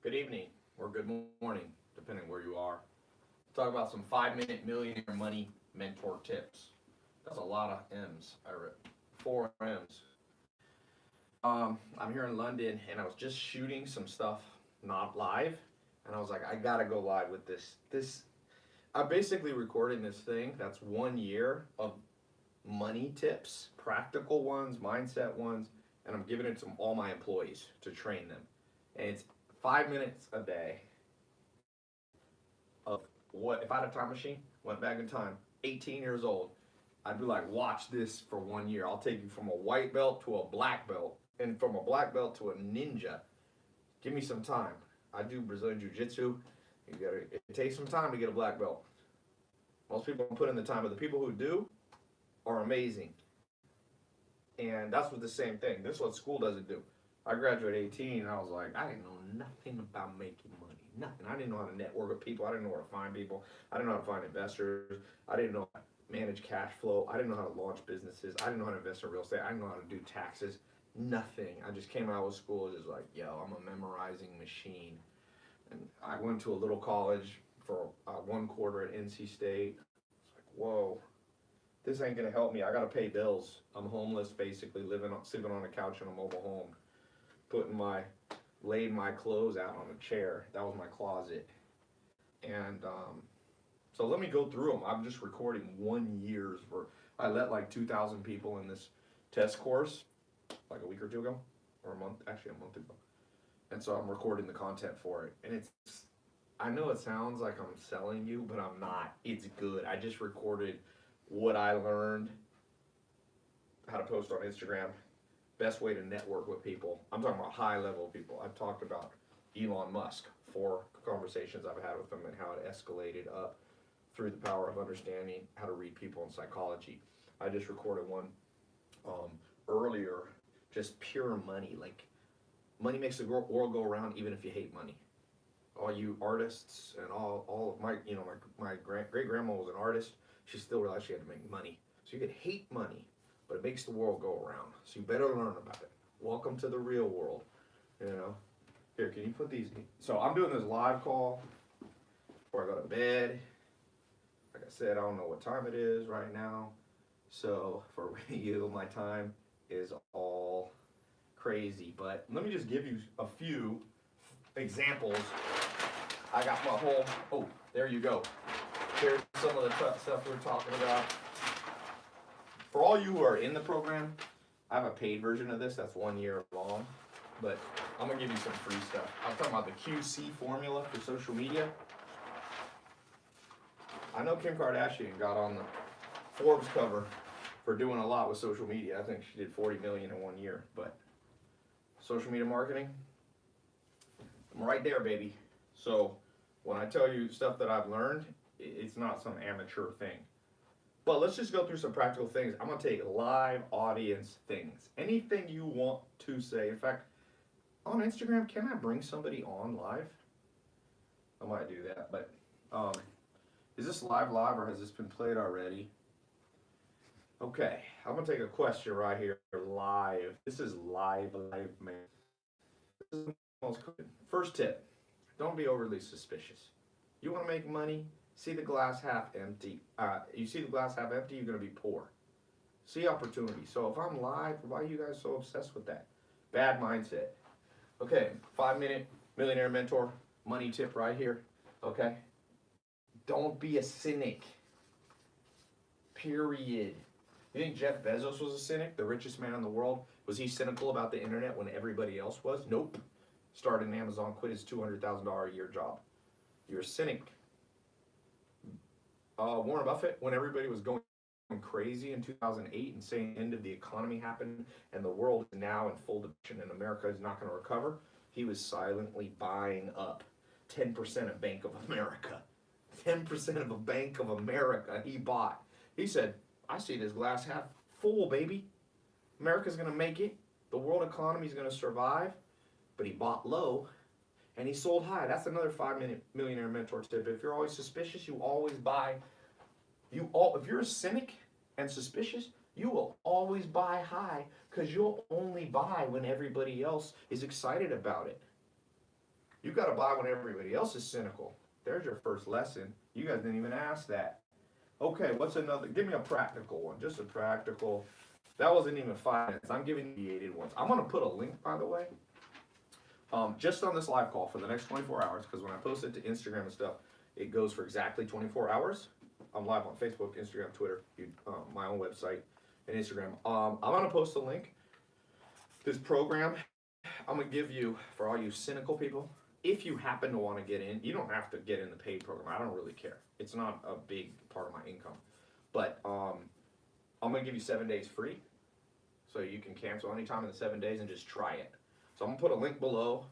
Good evening or good morning, depending where you are. Talk about some 5 minute millionaire money mentor tips. That's a lot of M's. I read four M's. I'm here in London and I was just shooting some stuff not live, and I was like, I gotta go live with this. I'm basically recording this thing that's 1 year of money tips, practical ones, mindset ones, and I'm giving it to all my employees to train them. And it's 5 minutes a day of what if I had a time machine, went back in time, 18 years old, I'd be like, watch this for 1 year. I'll take you from a white belt to a black belt, and from a black belt to a ninja. Give me some time. I do Brazilian Jiu Jitsu. It takes some time to get a black belt. Most people don't put in the time, but the people who do are amazing. And that's what the same thing. This is what school doesn't do. I graduated 18 and I was like, I didn't know nothing about making money. Nothing. I didn't know how to network with people. I didn't know where to find people. I didn't know how to find investors. I didn't know how to manage cash flow. I didn't know how to launch businesses. I didn't know how to invest in real estate. I didn't know how to do taxes. Nothing. I just came out of school just like, yo, I'm a memorizing machine. And I went to a little college for 1 quarter at NC State. It's like, whoa, this ain't gonna help me. I gotta pay bills. I'm homeless, basically sleeping on a couch in a mobile home, laid my clothes out on a chair. That was my closet. And so let me go through them. I'm just recording 1 year's worth. I let like 2,000 people in this test course like a week or two ago, or actually a month ago. And so I'm recording the content for it. And I know it sounds like I'm selling you, but I'm not. It's good. I just recorded what I learned, how to post on Instagram, best way to network with people. I'm talking about high level people. I've talked about Elon Musk, 4 conversations I've had with him and how it escalated up through the power of understanding how to read people and psychology. I just recorded one earlier, just pure money. Like, money makes the world go around even if you hate money. All you artists and all of my great grandma was an artist. She still realized she had to make money. So you could hate money, but it makes the world go around. So you better learn about it. Welcome to the real world. You know. Here, can you put these? So I'm doing this live call before I go to bed. Like I said, I don't know what time it is right now. So for you, my time is all crazy. But let me just give you a few examples. I got my whole, oh, there you go. Here's some of the stuff we're talking about. For all you who are in the program, I have a paid version of this that's 1 year long, but I'm gonna give you some free stuff. I'm talking about the QC formula for social media. I know Kim Kardashian got on the Forbes cover for doing a lot with social media. I think she did 40 million in 1 year, but social media marketing, I'm right there, baby. So when I tell you stuff that I've learned, it's not some amateur thing. But let's just go through some practical things. I'm gonna take live audience things. Anything you want to say. In fact, on Instagram, can I bring somebody on live? I might do that, but is this live or has this been played already? Okay, I'm gonna take a question right here live. This is live, man. This is the most first tip. Don't be overly suspicious. You want to make money? See the glass half empty. You see the glass half empty, you're going to be poor. See opportunity. So if I'm live, why are you guys so obsessed with that? Bad mindset. Okay, 5 minute millionaire mentor money tip right here. Okay? Don't be a cynic. Period. You think Jeff Bezos was a cynic, the richest man in the world? Was he cynical about the internet when everybody else was? Nope. Started in Amazon, quit his $200,000 a year job. You're a cynic. Warren Buffett, when everybody was going crazy in 2008 and saying the end of the economy happened and the world is now in full depression and America is not going to recover, he was silently buying up 10% of Bank of America. 10% of a Bank of America he bought. He said, I see this glass half full, baby. America's going to make it. The world economy is going to survive. But he bought low and he sold high. That's another 5 minute millionaire mentor tip. If you're always suspicious, you always buy. If you're a cynic and suspicious, you will always buy high because you'll only buy when everybody else is excited about it. You got to buy when everybody else is cynical. There's your first lesson. You guys didn't even ask that. Okay, what's another? Give me a practical one. Just a practical. That wasn't even 5 minutes. I'm giving you the aided ones. I'm going to put a link, by the way, just on this live call for the next 24 hours, because when I post it to Instagram and stuff, it goes for exactly 24 hours. I'm live on Facebook, Instagram, Twitter, my own website, and Instagram. I'm going to post a link. This program, I'm going to give you, for all you cynical people, if you happen to want to get in, you don't have to get in the paid program. I don't really care. It's not a big part of my income. But I'm going to give you 7 days free. So you can cancel anytime in the 7 days and just try it. So I'm going to put a link below,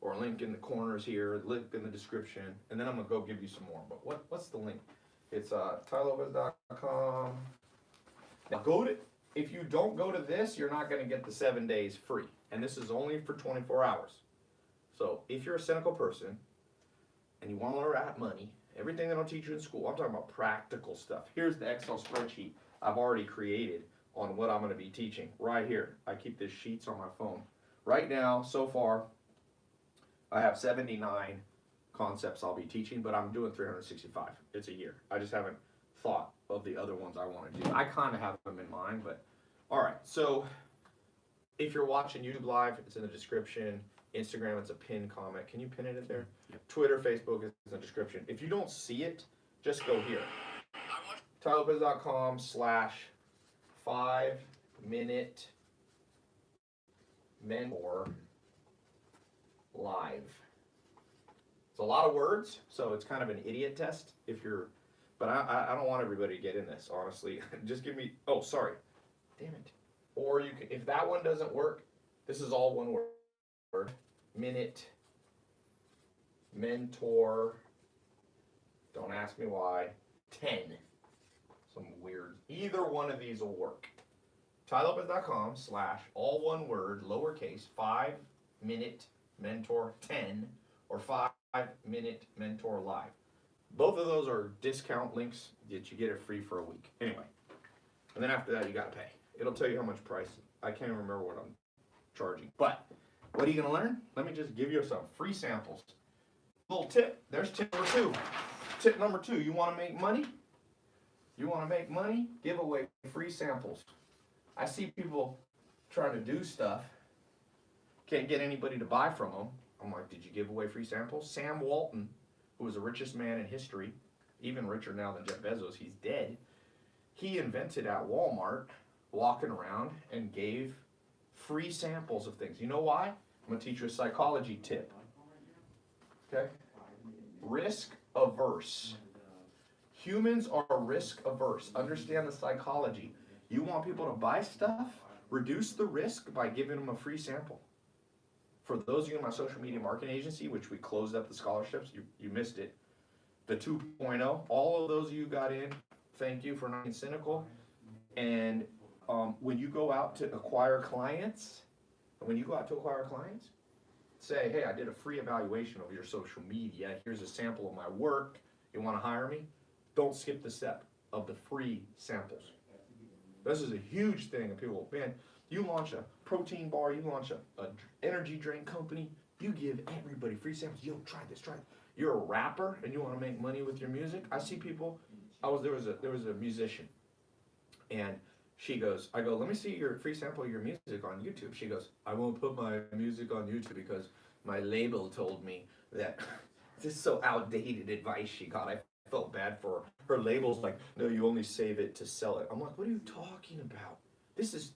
or a link in the corners here, a link in the description, and then I'm going to go give you some more. But what's the link? It's tailopez.com. Now if you don't go to this, you're not going to get the 7 days free. And this is only for 24 hours. So if you're a cynical person and you want to learn about money, everything they don't teach you in school, I'm talking about practical stuff. Here's the Excel spreadsheet I've already created on what I'm going to be teaching right here. I keep these sheets on my phone. Right now, so far, I have 79 concepts I'll be teaching, but I'm doing 365. It's a year. I just haven't thought of the other ones I want to do. I kind of have them in mind, but all right. So if you're watching YouTube Live, it's in the description. Instagram, it's a pinned comment. Can you pin it in there? Yep. Twitter, Facebook is in the description. If you don't see it, just go here. tailopez.com/5-minute mentor live. It's a lot of words, so it's kind of an idiot test if you're, but I don't want everybody to get in this, honestly. Just give me, oh, sorry. Damn it. Or you can, if that one doesn't work, this is all one word. Minute mentor, don't ask me why, 10. Some weird, either one of these will work. tailopez.com/all one word, lowercase, 5-minute mentor 10, or 5-minute mentor live. Both of those are discount links that you get it free for a week. Anyway, and then after that you gotta pay. It'll tell you how much price. I can't remember what I'm charging, but what are you gonna learn? Let me just give you some free samples. Little tip, there's tip number 2. Tip number 2, you wanna make money? You wanna make money? Give away free samples. I see people trying to do stuff, can't get anybody to buy from them. I'm like, did you give away free samples? Sam Walton, who was the richest man in history, even richer now than Jeff Bezos, he's dead. He invented at Walmart, walking around and gave free samples of things. You know why? I'm going to teach you a psychology tip. Okay? Risk averse. Humans are risk averse. Understand the psychology. You want people to buy stuff? Reduce the risk by giving them a free sample. For those of you in my social media marketing agency, which we closed up the scholarships, you missed it. The 2.0, all of those of you got in, thank you for not being cynical. And when you go out to acquire clients, say, hey, I did a free evaluation of your social media. Here's a sample of my work. You want to hire me? Don't skip the step of the free samples. This is a huge thing. And people, man, you launch a protein bar, you launch a energy drink company, you give everybody free samples. Yo, try this, try it. You're a rapper and you want to make money with your music. I see people. There was a musician, and I go, let me see your free sample of your music on YouTube. She goes, I won't put my music on YouTube because my label told me that. This is so outdated advice she got. I felt bad for her. Her label's like, no, you only save it to sell it. I'm like, what are you talking about? This is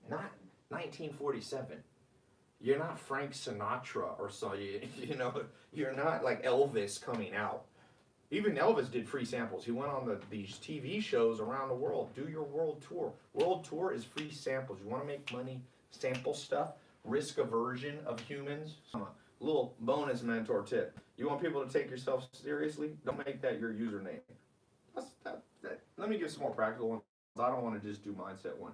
not 1947. You're not Frank Sinatra or so. You're not like Elvis coming out. Even Elvis did free samples. He went on these TV shows around the world. Do your world tour. World tour is free samples. You want to make money, sample stuff, risk aversion of humans. A little bonus mentor tip. You want people to take yourself seriously? Don't make that your username. Let me give some more practical ones. I don't want to just do mindset one.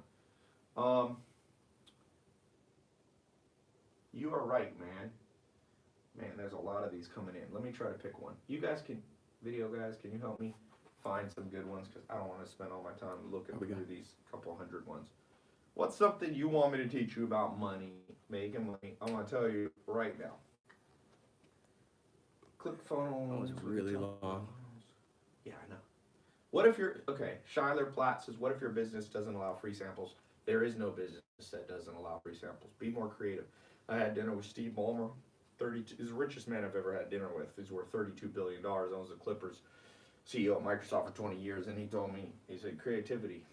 You are right, man. Man, there's a lot of these coming in. Let me try to pick one. You guys video guys, can you help me find some good ones? Because I don't want to spend all my time looking through these couple hundred ones. What's something you want me to teach you about money, making money? I'm going to tell you right now. ClickFunnels. That was really long. Yeah, I know. What if Schuyler Platt says, what if your business doesn't allow free samples? There is no business that doesn't allow free samples. Be more creative. I had dinner with Steve Ballmer, 32. He's the richest man I've ever had dinner with. He's worth $32 billion. Owns the Clippers, CEO at Microsoft for 20 years. And he told me, he said, creativity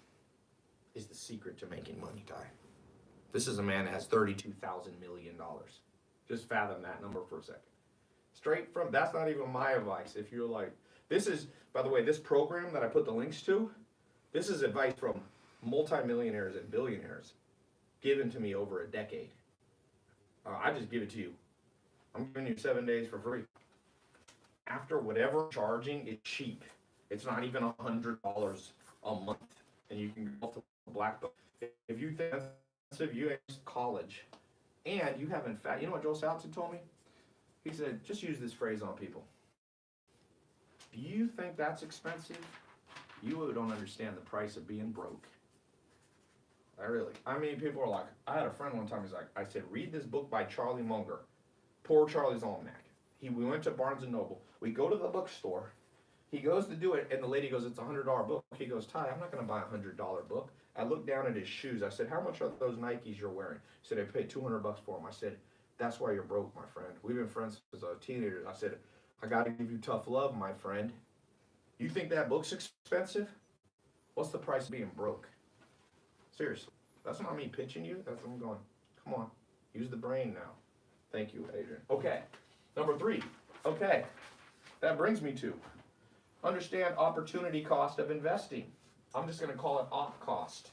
is the secret to making money, Ty. This is a man that has $32,000 million. Just fathom that number for a second. Straight from, that's not even my advice. If you're like, this is, by the way, this program that I put the links to, this is advice from multimillionaires and billionaires given to me over a decade. I just give it to you. I'm giving you 7 days for free. After whatever charging, it's cheap. It's not even $100 a month. And you can go to black belt. If you think that's expensive, you ain't college. And you haven't you know what Joel Salatin told me? He said, just use this phrase on people. Do you think that's expensive? You don't understand the price of being broke. I mean, people are like, I had a friend one time, he's like, I said, read this book by Charlie Munger, Poor Charlie's Almanac. We went to Barnes & Noble. We go to the bookstore. He goes to do it, and the lady goes, it's a $100 book. He goes, Ty, I'm not going to buy a $100 book. I looked down at his shoes. I said, how much are those Nikes you're wearing? He said, I paid $200 for them. I said, that's why you're broke, my friend. We've been friends since a teenager. I said, I got to give you tough love, my friend. You think that book's expensive? What's the price of being broke? Seriously. That's not me pitching you. That's what I'm going, come on. Use the brain now. Thank you, Adrian. Okay. Number 3. Okay. That brings me to understand opportunity cost of investing. I'm just going to call it op cost.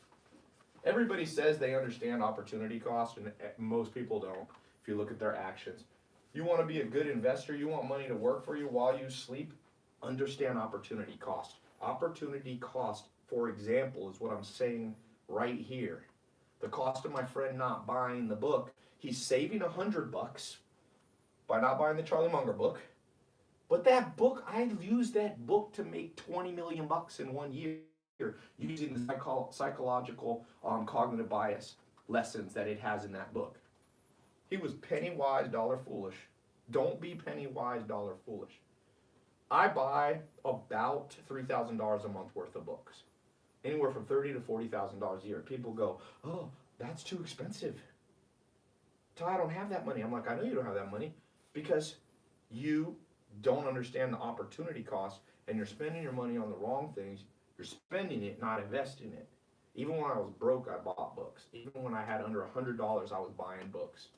Everybody says they understand opportunity cost, and most people don't if you look at their actions. You want to be a good investor, you want money to work for you while you sleep, understand opportunity cost. Opportunity cost, for example, is what I'm saying right here. The cost of my friend not buying the book, he's saving $100 by not buying the Charlie Munger book. But that book, I used that book to make $20 million in 1 year using the psychological cognitive bias lessons that it has in that book. He was penny wise, dollar foolish. Don't be penny wise, dollar foolish. I buy about $3,000 a month worth of books. Anywhere from $30,000 to $40,000 a year. People go, oh, that's too expensive. Ty, I don't have that money. I'm like, I know you don't have that money because you don't understand the opportunity cost and you're spending your money on the wrong things. You're spending it, not investing it. Even when I was broke, I bought books. Even when I had under $100, I was buying books.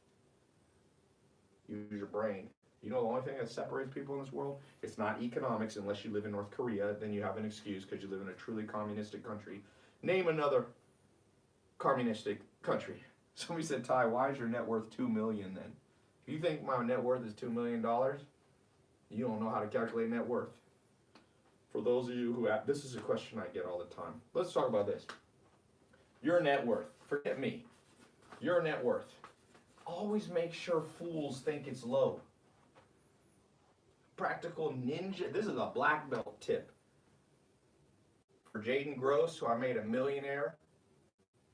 Use your brain. You know the only thing that separates people in this world? It's not economics unless you live in North Korea. Then you have an excuse because you live in a truly communistic country. Name another communistic country. Somebody said, Ty, why is your net worth $2 million then? If you think my net worth is $2 million, you don't know how to calculate net worth. For those of you who have, this is a question I get all the time. Let's talk about this. Your net worth. Forget me. Your net worth. Always make sure fools think it's low. Practical ninja. This is a black belt tip. For Jaden Gross, who I made a millionaire.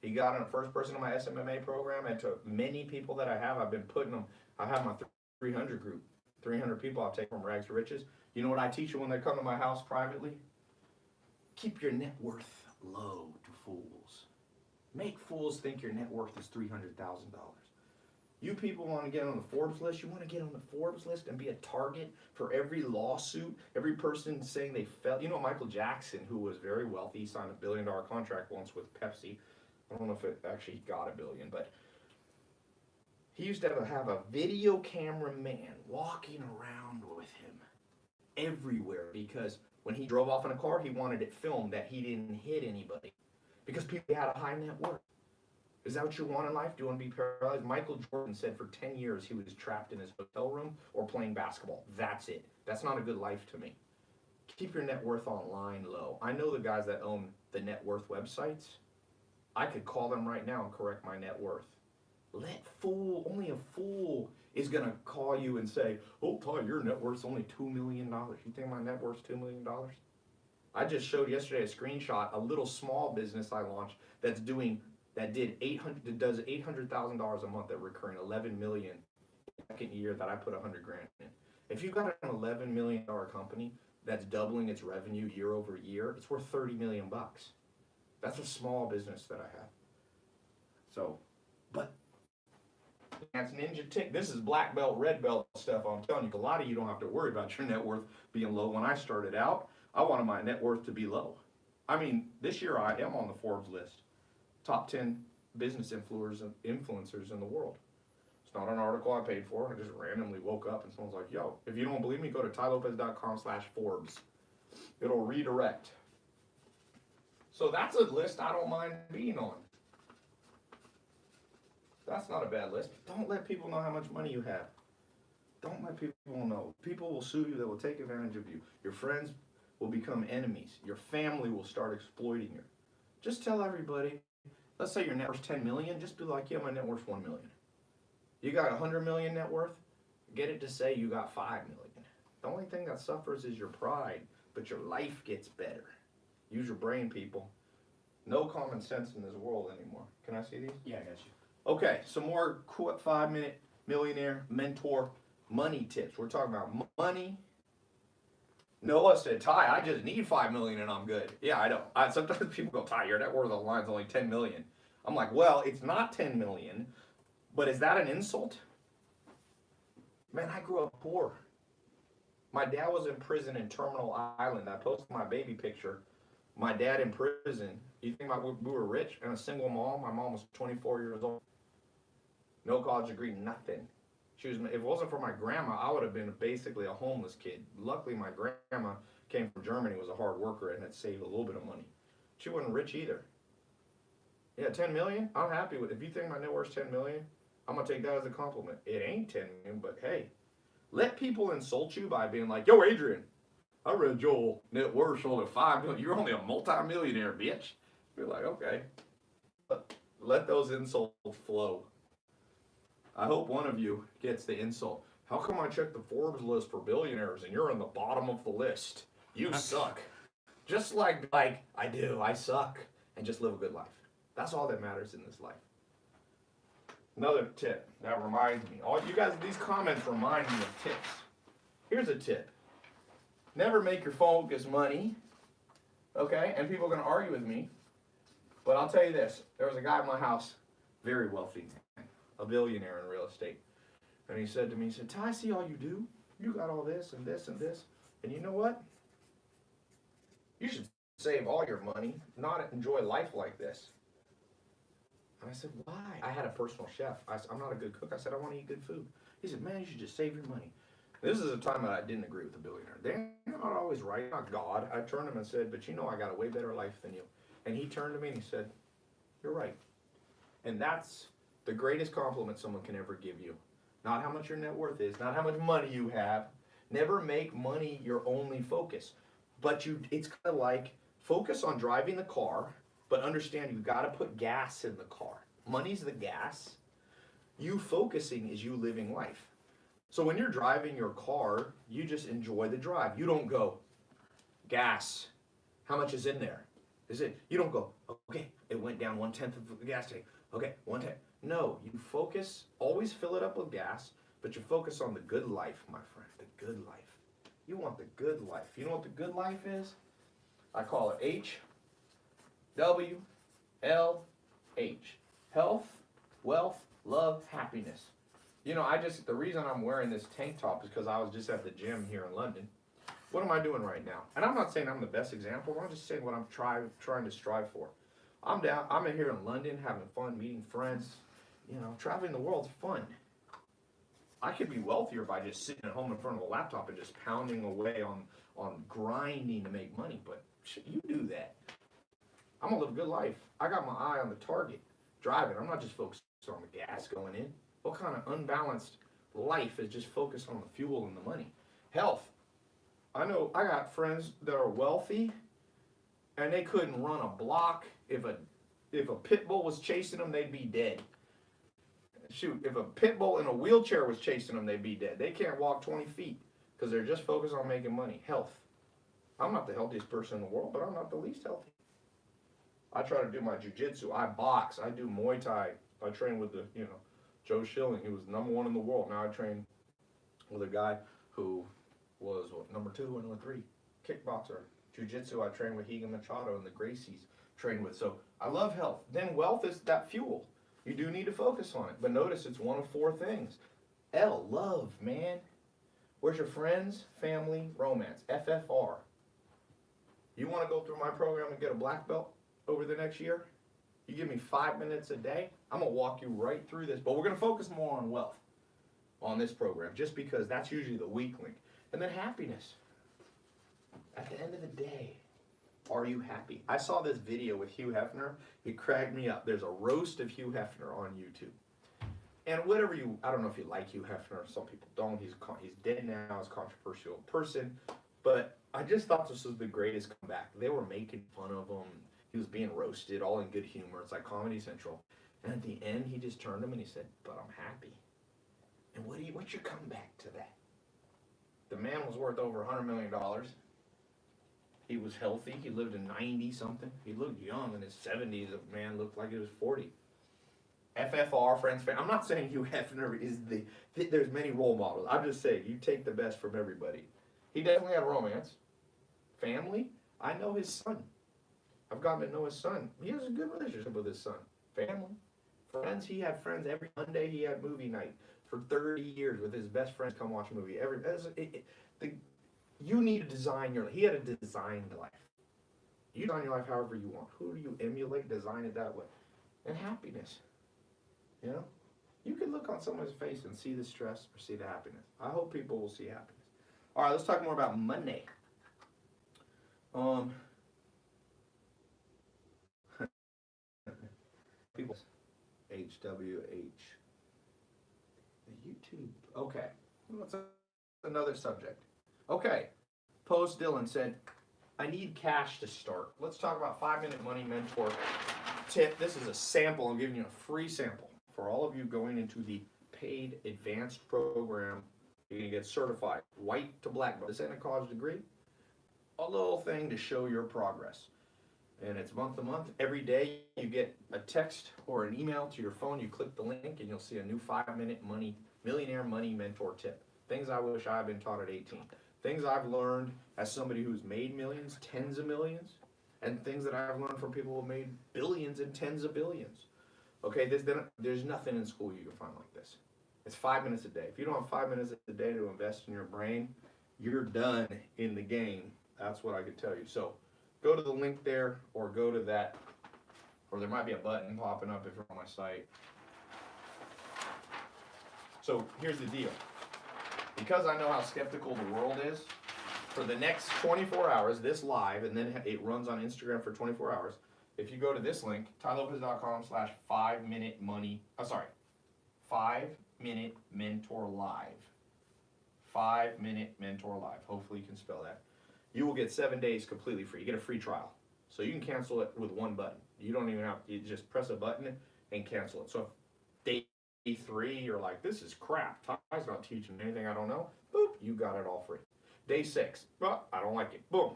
He got in the first person in my SMMA program, and to many people that I have, I've been putting them. I have my 300 group. 300 people I've taken from rags to riches. You know what I teach them when they come to my house privately? Keep your net worth low to fools. Make fools think your net worth is $300,000. You people want to get on the Forbes list. You want to get on the Forbes list and be a target for every lawsuit, every person saying they fell. You know, Michael Jackson, who was very wealthy, signed a $1 billion contract once with Pepsi. I don't know if it actually got $1 billion, but he used to have a video camera man walking around with him everywhere because when he drove off in a car, he wanted it filmed that he didn't hit anybody because people had a high net worth. Is that what you want in life? Do you want to be paralyzed? Michael Jordan said for 10 years he was trapped in his hotel room or playing basketball. That's it. That's not a good life to me. Keep your net worth online low. I know the guys that own the net worth websites. I could call them right now and correct my net worth. Only a fool is going to call you and say, oh, Ty, your net worth's only $2 million. You think my net worth's $2 million? I just showed yesterday a screenshot, a little small business I launched does $800,000 a month at recurring, $11 million second year that I put $100,000 in. If you've got an $11 million company that's doubling its revenue year over year, it's worth 30 million bucks. That's a small business that I have. So, but that's ninja tick. This is black belt, red belt stuff. I'm telling you, a lot of you don't have to worry about your net worth being low. When I started out, I wanted my net worth to be low. I mean, this year I am on the Forbes list, top 10 business influencers in the world. It's not an article I paid for. I just randomly woke up and someone's like, yo, if you don't believe me, go to tailopez.com/Forbes. It'll redirect. So that's a list I don't mind being on. That's not a bad list. Don't let people know how much money you have. Don't let people know. People will sue you. They will take advantage of you. Your friends will become enemies. Your family will start exploiting you. Just tell everybody, let's say your net worth's 10 million, just be like, yeah, my net worth's 1 million. You got 100 million net worth, get it to say you got 5 million. The only thing that suffers is your pride, but your life gets better. Use your brain, people. No common sense in this world anymore. Can I see these? Yeah, I got you. Okay, some more quick 5-minute millionaire mentor money tips. We're talking about money. Noah said, Tai, I just need 5 million and I'm good. Yeah, I know. Sometimes people go, Tai, your net worth on the line's only 10 million. I'm like, well, it's not 10 million, but is that an insult? Man, I grew up poor. My dad was in prison in Terminal Island. I posted my baby picture. My dad in prison. You think we were rich and a single mom? My mom was 24 years old. No college degree, nothing. If it wasn't for my grandma, I would have been basically a homeless kid. Luckily, my grandma came from Germany, was a hard worker, and had saved a little bit of money. She wasn't rich either. Yeah, 10 million, I'm happy with it. If you think my net worth's 10 million, I'm going to take that as a compliment. It ain't 10 million, but hey, let people insult you by being like, yo, Adrian, I read your net worth only 5 million. You're only a multi-millionaire, bitch. Be like, okay. But let those insults flow. I hope one of you gets the insult. How come I checked the Forbes list for billionaires and you're on the bottom of the list? You suck. Just like I do, I suck. And just live a good life. That's all that matters in this life. Another tip that reminds me. All you guys, these comments remind me of tips. Here's a tip. Never make your focus money. Okay? And people are going to argue with me. But I'll tell you this. There was a guy in my house, very wealthy, a billionaire in real estate. And he said to me, he said, Tai, I see all you do. You got all this and this and this. And you know what? You should save all your money, not enjoy life like this. And I said, why? I had a personal chef. I'm not a good cook. I said, I want to eat good food. He said, man, you should just save your money. This is a time that I didn't agree with the billionaire. They're not always right. Not God. I turned to him and said, but you know I got a way better life than you. And he turned to me and he said, you're right. And that's the greatest compliment someone can ever give you. Not how much your net worth is, not how much money you have. Never make money your only focus. But it's kind of like focus on driving the car, but understand you got to put gas in the car. Money's the gas. You focusing is you living life. So when you're driving your car, you just enjoy the drive. You don't go, gas, how much is in there? You don't go, okay, it went down 1/10 of the gas tank. Okay, 1/10. No, you focus, always fill it up with gas, but you focus on the good life, my friend, the good life. You want the good life. You know what the good life is? I call it HWLH. Health, wealth, love, happiness. You know, the reason I'm wearing this tank top is because I was just at the gym here in London. What am I doing right now? And I'm not saying I'm the best example. I'm just saying what I'm trying to strive for. I'm in here in London having fun, meeting friends. You know, traveling the world's fun. I could be wealthier by just sitting at home in front of a laptop and just pounding away on grinding to make money. But you do that. I'm going to live a good life. I got my eye on the target. Driving. I'm not just focused on the gas going in. What kind of unbalanced life is just focused on the fuel and the money? Health. I know I got friends that are wealthy and they couldn't run a block. If a pit bull was chasing them, they'd be dead. Shoot, if a pit bull in a wheelchair was chasing them, they'd be dead. They can't walk 20 feet because they're just focused on making money. Health. I'm not the healthiest person in the world, but I'm not the least healthy. I try to do my jiu-jitsu. I box. I do Muay Thai. I train with Joe Schilling. He was #1 in the world. Now I train with a guy who was number 2 and number 3 kickboxer. Jiu-jitsu, I trained with Higa Machado and the Gracies trained with. So I love health. Then wealth is that fuel. You do need to focus on it. But notice it's one of 4 things. L, love, man. Where's your friends, family, romance? FFR. You want to go through my program and get a black belt over the next year? You give me 5 minutes a day, I'm going to walk you right through this. But we're going to focus more on wealth on this program, just because that's usually the weak link. And then happiness. At the end of the day, are you happy? I saw this video with Hugh Hefner. It cracked me up. There's a roast of Hugh Hefner on YouTube. And whatever you, I don't know if you like Hugh Hefner. Some people don't. He's dead now. He's a controversial person. But I just thought this was the greatest comeback. They were making fun of him. He was being roasted, all in good humor. It's like Comedy Central. And at the end, he just turned to him and he said, "But I'm happy." And what's your comeback to that? The man was worth over $100 million. He was healthy. He lived to 90-something. He looked young in his 70s. The man looked like he was 40. FFR, friends, I'm not saying Hugh Hefner is there's many role models. I'm just saying you take the best from everybody. He definitely had romance. Family, I know his son. I've gotten to know his son. He has a good relationship with his son. Family, friends, he had friends every Monday. He had movie night for 30 years with his best friends. Come watch a movie. You need to design your life. He had a designed life. You design your life however you want. Who do you emulate? Design it that way. And happiness. You know? You can look on someone's face and see the stress or see the happiness. I hope people will see happiness. All right, let's talk more about Monday. People, HWH. The YouTube. Okay. What's another subject? Okay. Post Dylan said, "I need cash to start." Let's talk about 5-minute money mentor tip. This is a sample. I'm giving you a free sample for all of you going into the paid advanced program. You're going to get certified, white to black belt. This ain't a college degree. A little thing to show your progress. And it's month to month. Every day you get a text or an email to your phone. You click the link and you'll see a new 5-minute millionaire money mentor tip. Things I wish I had been taught at 18. Things I've learned as somebody who's made millions, tens of millions, and things that I've learned from people who have made billions and tens of billions. Okay, there's nothing in school you can find like this. It's 5 minutes a day. If you don't have 5 minutes a day to invest in your brain, you're done in the game. That's what I could tell you. So go to the link there, or go to that, or there might be a button popping up if you're on my site. So here's the deal. Because I know how skeptical the world is, for the next 24 hours, this live, and then it runs on Instagram for 24 hours. If you go to this link, tailopez.com/5-minute money, 5-minute mentor live. 5-minute mentor live. Hopefully you can spell that. You will get 7 days completely free. You get a free trial. So you can cancel it with one button. You don't even have, you just press a button and cancel it. So if day 3, you're like, "This is crap. Ty's not teaching anything I don't know." Boop, you got it all free. Day 6, well, I don't like it. Boom.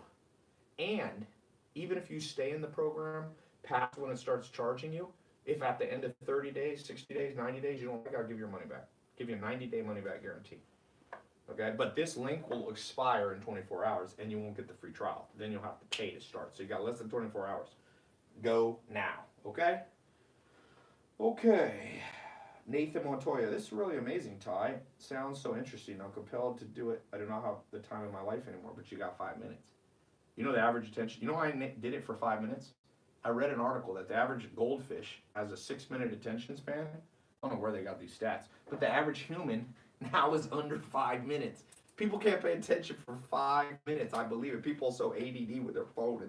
And even if you stay in the program past when it starts charging you, if at the end of 30 days, 60 days, 90 days, you don't like it, I'll give you your money back. Give you a 90-day money-back guarantee. Okay, but this link will expire in 24 hours, and you won't get the free trial. Then you'll have to pay to start. So you got less than 24 hours. Go now, okay? Okay. Nathan Montoya, this is really amazing, Ty. Sounds so interesting. I'm compelled to do it. I do not have the time in my life anymore, but you got 5 minutes. You know the average attention. You know why I did it for 5 minutes? I read an article that the average goldfish has a 6-minute attention span. I don't know where they got these stats, but the average human now is under 5 minutes. People can't pay attention for 5 minutes. I believe it. People are so ADD with their phone.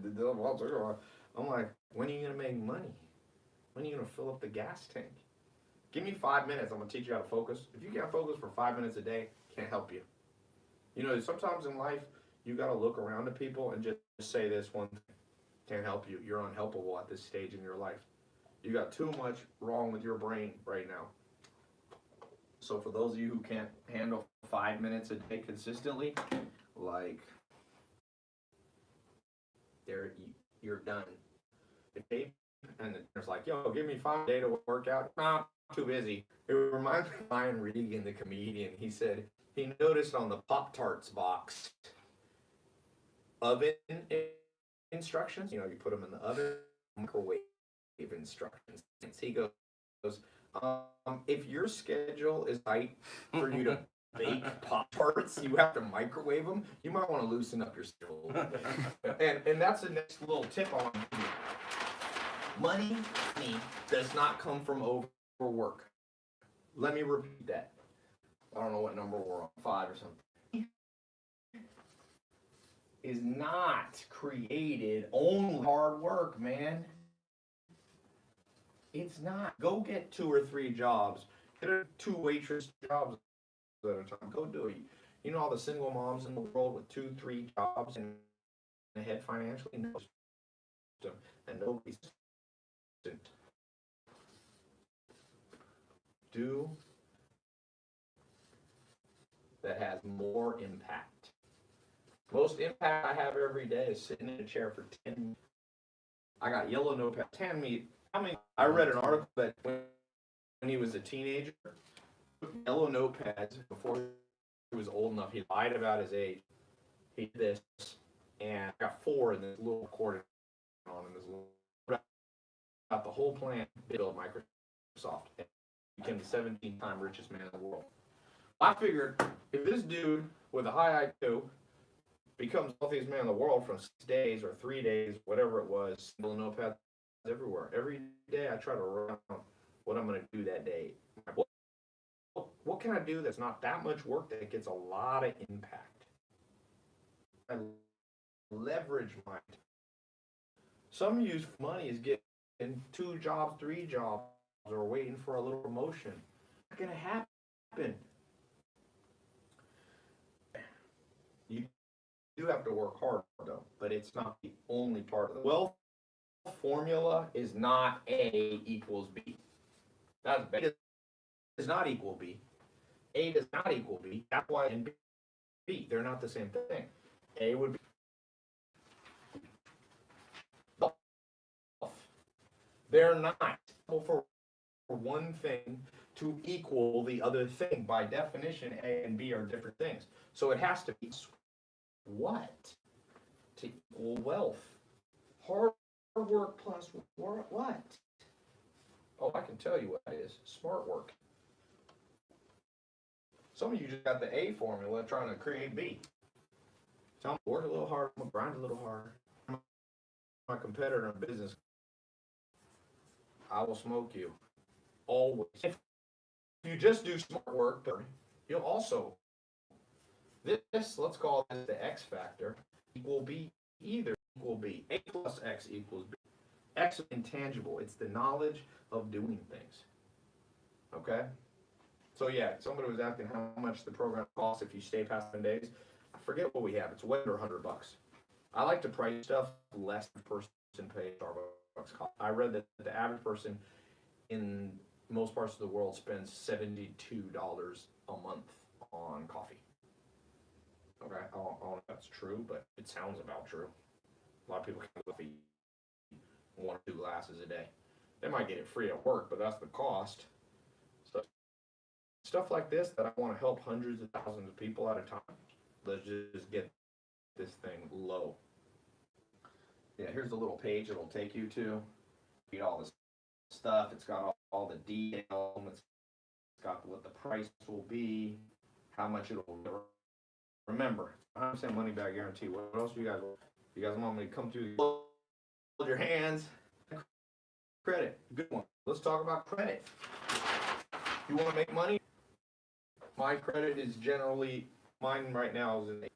I'm like, when are you going to make money? When are you going to fill up the gas tank? Give me 5 minutes. I'm going to teach you how to focus. If you can't focus for 5 minutes a day, can't help you. You know, sometimes in life, you got to look around at people and just say this one thing. Can't help you. You're unhelpable at this stage in your life. You got too much wrong with your brain right now. So for those of you who can't handle 5 minutes a day consistently, like, you're done. Okay? And there's like, "Yo, give me 5 days to work out." Nah, too busy. It reminds me of Ryan Regan, the comedian. He said he noticed on the Pop-Tarts box oven instructions. You know, you put them in the oven, microwave instructions. He goes, if your schedule is tight for you to bake Pop-Tarts, you have to microwave them, you might want to loosen up your schedule. And that's the next little tip I want to give you. Money does not come from overwork. Let me repeat that. I don't know what number we're on, 5 or something. Is not created only hard work, man. It's not. Go get 2 or 3 jobs. Get 2 waitress jobs at a time. Go do it. You know all the single moms in the world with 2, 3 jobs and ahead financially? No. And nobody's do that has more impact. Most impact I have every day is sitting in a chair for 10 minutes. I got yellow notepad. I read an article that when he was a teenager, yellow notepads before he was old enough. He lied about his age. He did this, and I got 4 in this little recording on him. This little about the whole plan to build Microsoft and became the 17th-time richest man in the world. I figured if this dude with a high IQ becomes the wealthiest man in the world from 6 days or 3 days, whatever it was, little notepads everywhere. Every day I try to write down what I'm going to do that day. What can I do that's not that much work that gets a lot of impact? I leverage my time. Some use money is getting 2 jobs, 3 jobs, or waiting for a little promotion. It's not going to happen. You do have to work hard, though, but it's not the only part of the wealth formula. Is not A equals B. That's B does not equal B. A does not equal B. That's why and B, they're not the same thing. A would be they're not for one thing to equal the other thing. By definition, A and B are different things. So it has to be what? To equal wealth. Hard work plus what? Oh, I can tell you what it is. Smart work. Some of you just got the A formula trying to create B. Tell me, work a little harder, I'm gonna grind a little harder. My competitor in business, I will smoke you. Always. If you just do smart work, you'll also, this, let's call this the X factor, equal B, either equal B. A plus X equals B. X is intangible. It's the knowledge of doing things. Okay? So yeah, somebody was asking how much the program costs if you stay past 7 days. I forget what we have. It's way under $100. I like to price stuff less than person pays Starbucks cost. I read that the average person in most parts of the world spends $72 a month on coffee. Okay, I don't know if that's true, but it sounds about true. A lot of people can coffee 1 or 2 glasses a day. They might get it free at work, but that's the cost. So stuff like this that I want to help hundreds of thousands of people at a time. Let's just get this thing low. Yeah, here's the little page it'll take you to. Read all this stuff. It's got all the details. It's got what the price will be, how much it'll. Remember, 100% money back guarantee. What else do you guys want? You guys want me to come through? Hold your hands. Credit, good one. Let's talk about credit. You want to make money? My credit is generally, mine right now is an 8.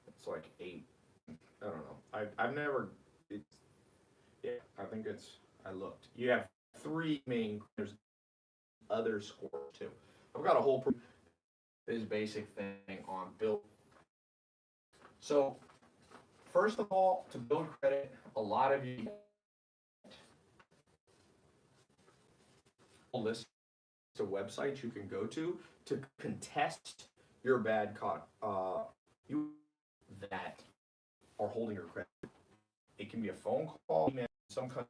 It's like 8. I don't know. I've never. Yeah, I think it's. I looked. You have 3 main. There's other scores too. I've got a whole this basic thing on build. So, first of all, to build credit, a lot of you list of websites you can go to contest your bad you that are holding your credit. It can be a phone call, email, some kind.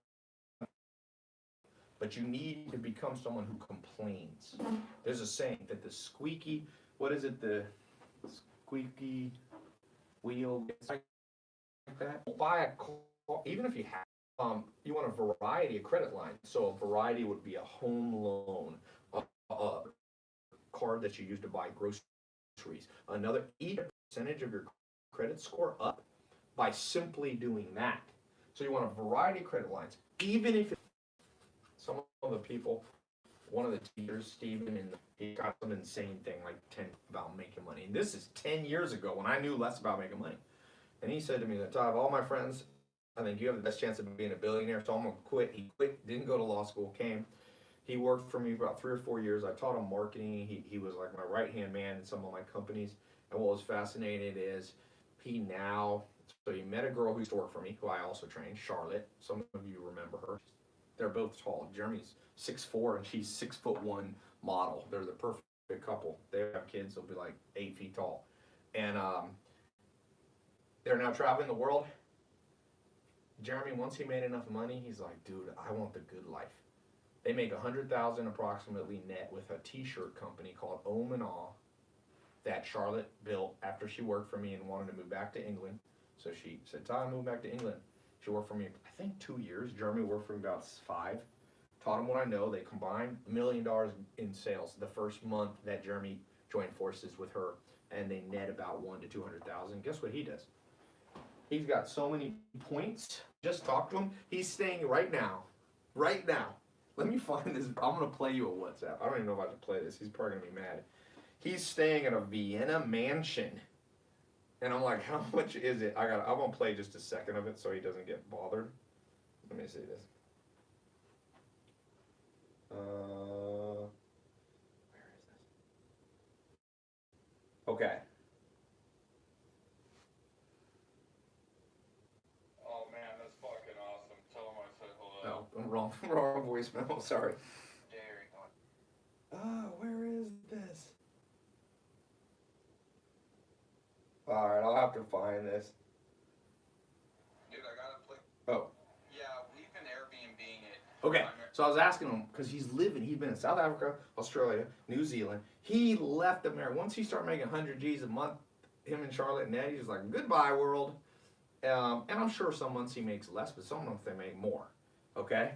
but you need to become someone who complains. There's a saying that the squeaky, what is it, the squeaky wheel, it's like that. Buy a car, even if you have, you want a variety of credit lines. So a variety would be a home loan, a card that you use to buy groceries. Another, eat a percentage of your credit score up by simply doing that. So you want a variety of credit lines, even if some of the people, one of the teachers, Steven, and he got some insane thing like 10 about making money. And this is 10 years ago when I knew less about making money. And he said to me, "Todd, all my friends, I think you have the best chance of being a billionaire, so I'm gonna quit." He quit, didn't go to law school, came. He worked for me for about 3 or 4 years. I taught him marketing. He was like my right-hand man in some of my companies. And what was fascinating is he now, so he met a girl who used to work for me, who I also trained, Charlotte. Some of you remember her. They're both tall. Jeremy's 6'4" and she's 6'1" model. They're the perfect couple. They have kids, they'll be like 8 feet tall. And they're now traveling the world. Jeremy, once he made enough money, he's like, dude, I want the good life. They make $100,000 approximately net with a t-shirt company called Om and Awe that Charlotte built after she worked for me and wanted to move back to England. So she said, "Todd, move back to England." She worked for me, I think, 2 years. Jeremy worked for me about 5. Taught him what I know. They combined $1 million in sales the first month that Jeremy joined forces with her, and they net about 1 to 200,000. Guess what he does? He's got so many points. Just talk to him. He's staying right now. Right now. Let me find this. I'm going to play you a WhatsApp. I don't even know if I should play this. He's probably going to be mad. He's staying at a Vienna mansion. And I'm like, how much is it? I'm going to play just a second of it so he doesn't get bothered. Let me see this. Where is this? Okay. Oh man, that's fucking awesome. Tell him I said hello. No, wrong voicemail. Sorry. There you Where is this? Alright, I'll have to find this. Dude, I gotta play. Oh. Yeah, we've been Airbnb-ing it. Okay, so I was asking him, because he's been in South Africa, Australia, New Zealand. He left America. Once he started making 100 G's a month, him and Charlotte and Eddie was like, goodbye, world. And I'm sure some months he makes less, but some months they make more. Okay?